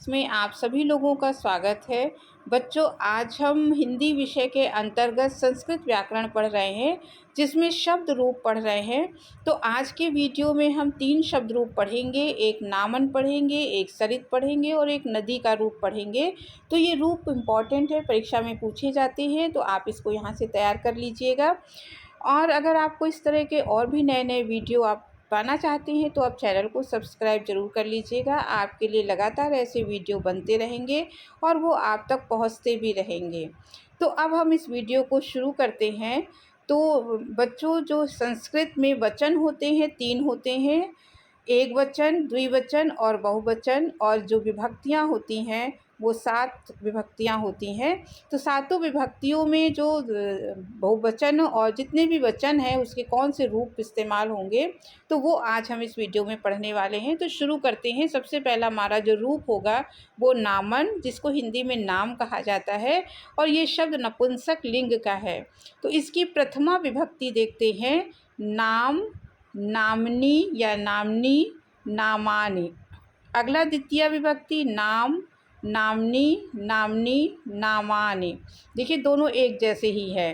इसमें आप सभी लोगों का स्वागत है। बच्चों, आज हम हिंदी विषय के अंतर्गत संस्कृत व्याकरण पढ़ रहे हैं, जिसमें शब्द रूप पढ़ रहे हैं। तो आज के वीडियो में हम 3 शब्द रूप पढ़ेंगे। एक नामन पढ़ेंगे, एक सरित पढ़ेंगे और एक नदी का रूप पढ़ेंगे। तो ये रूप इम्पॉर्टेंट है, परीक्षा में पूछे जाते हैं, तो आप इसको यहाँ से तैयार कर लीजिएगा। और अगर आपको इस तरह के और भी नए नए वीडियो आप पाना चाहते हैं तो आप चैनल को सब्सक्राइब ज़रूर कर लीजिएगा। आपके लिए लगातार ऐसे वीडियो बनते रहेंगे और वो आप तक पहुंचते भी रहेंगे। तो अब हम इस वीडियो को शुरू करते हैं। तो बच्चों, जो संस्कृत में वचन होते हैं 3 होते हैं, एकवचन, द्विवचन और बहुवचन। और जो विभक्तियाँ होती हैं वो 7 विभक्तियाँ होती हैं। तो सातों विभक्तियों में जो बहुवचन और जितने भी वचन हैं उसके कौन से रूप इस्तेमाल होंगे, तो वो आज हम इस वीडियो में पढ़ने वाले हैं। तो शुरू करते हैं। सबसे पहला हमारा जो रूप होगा वो नामन, जिसको हिंदी में नाम कहा जाता है, और ये शब्द नपुंसक लिंग का है। तो इसकी प्रथमा विभक्ति देखते हैं। नाम, नामनी या नामनी, नामानि। अगला द्वितीय विभक्ति नाम, नामनी, नामनी, नामानि। देखिए दोनों एक जैसे ही है।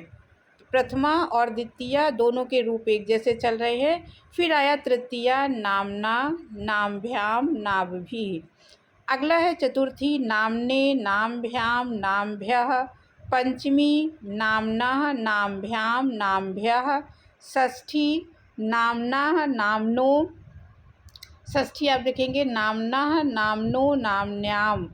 प्रथमा और द्वितीय दोनों के रूप एक जैसे चल रहे हैं। फिर आया तृतीया, नामना, नामभ्याम, नाभ्भिः। अगला है चतुर्थी, नामने, नामभ्याम, नामभ्यः। पंचमी, नामनः, नामभ्याम, नामभ्यः। षष्ठी, नामनः, नामनो। षष्ठी आप देखेंगे नामनः, नामनो, नाम्न्याम।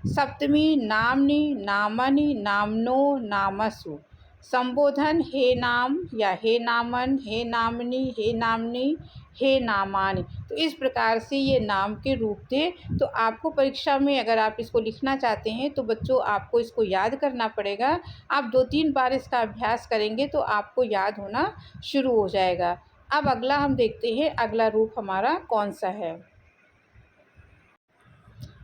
सप्तमी, नामनि, नामनि, नामनो, नामसु। संबोधन हे नाम या हे नामन, हे नामनी, हे नामनी, हे नामानि। तो इस प्रकार से ये नाम के रूप थे। तो आपको परीक्षा में अगर आप इसको लिखना चाहते हैं तो बच्चों आपको इसको याद करना पड़ेगा। आप 2-3 बार इसका अभ्यास करेंगे तो आपको याद होना शुरू हो जाएगा। अब अगला हम देखते हैं, अगला रूप हमारा कौन सा है।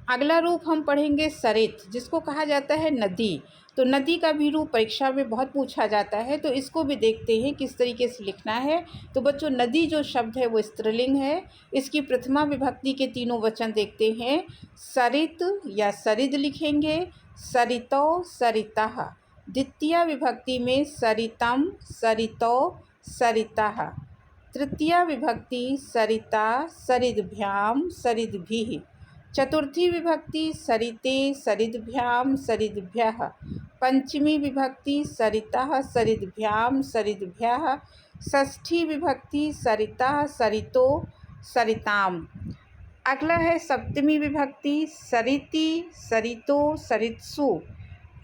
अगला रूप हम पढ़ेंगे सरित, जिसको कहा जाता है नदी। तो नदी का भी रूप परीक्षा में बहुत पूछा जाता है, तो इसको भी देखते हैं किस तरीके से लिखना है। तो बच्चों, नदी जो शब्द है वो स्त्रीलिंग है। इसकी प्रथमा विभक्ति के तीनों वचन देखते हैं। सरित या सरिद लिखेंगे, सरितौ, सरितः। द्वितीय विभक्ति में सरितम, सरितौ, सरितः। तृतीया विभक्ति सरिता, सरिद्भ्याम, सरिद्भिः। चतुर्थी विभक्ति सरिते, सरिद्भ्याम, सरिद्भ्यः। पंचमी विभक्ति सरितः, सरिद्भ्याम, सरिद्भ्यः। षष्ठी विभक्ति सरितः, सरितो, सरिताम। अगला है सप्तमी विभक्ति सरिति, सरितो, सरित्सु।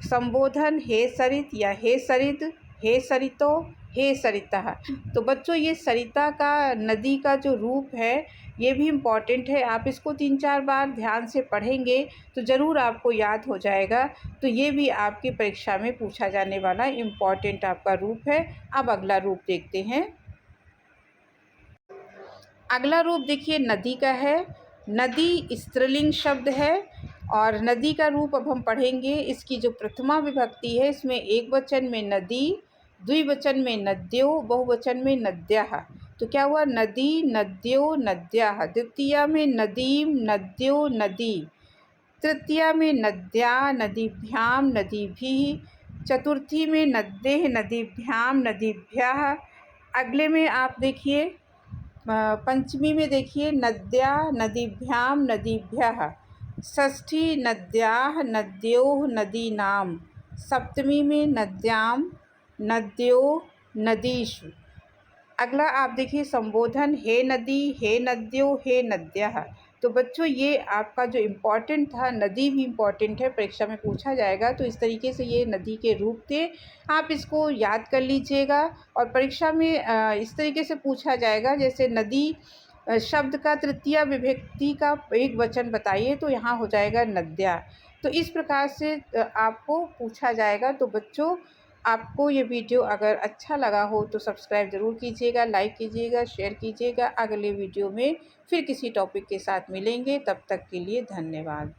संबोधन हे सरित या हे सरित, हे सरितो, हे सरितः। तो बच्चों, ये सरिता का नदी का जो रूप है ये भी इम्पॉर्टेंट है। आप इसको 3-4 बार ध्यान से पढ़ेंगे तो ज़रूर आपको याद हो जाएगा। तो ये भी आपकी परीक्षा में पूछा जाने वाला इम्पॉर्टेंट आपका रूप है। अब अगला रूप देखते हैं। अगला रूप देखिए नदी का है। नदी स्त्रीलिंग शब्द है और नदी का रूप अब हम पढ़ेंगे। इसकी जो प्रथमा विभक्ति है इसमें एक वचन में नदी, द्विवचन में नद्यो, बहुवचन में नद्यः। तो क्या हुआ, नदी, नद्यो, नद्यः। द्वितीया में नदीम, नद्यो, नदी। तृतीया में नद्या, नदीभ्याम, नदीभिः। चतुर्थी में नद्यः, नदीभ्याम, नदीभ्यः। अगले में आप देखिए पंचमी में देखिए नद्या, नदीभ्याम, नदीभ्यः। षष्ठी नद्याः, नद्योः, नदीनाम। सप्तमी में नद्याम, नद्योः, नदीषु। अगला आप देखिए संबोधन हे नदी, हे नद्यो, हे नद्यः। तो बच्चों, ये आपका जो इम्पॉर्टेंट था, नदी भी इम्पॉर्टेंट है, परीक्षा में पूछा जाएगा। तो इस तरीके से ये नदी के रूप थे, आप इसको याद कर लीजिएगा। और परीक्षा में इस तरीके से पूछा जाएगा, जैसे नदी शब्द का तृतीय विभक्ति का एक वचन बताइए, तो यहाँ हो जाएगा नद्या। तो इस प्रकार से आपको पूछा जाएगा। तो बच्चों, आपको ये वीडियो अगर अच्छा लगा हो तो सब्सक्राइब ज़रूर कीजिएगा, लाइक कीजिएगा, शेयर कीजिएगा। अगले वीडियो में फिर किसी टॉपिक के साथ मिलेंगे, तब तक के लिए धन्यवाद।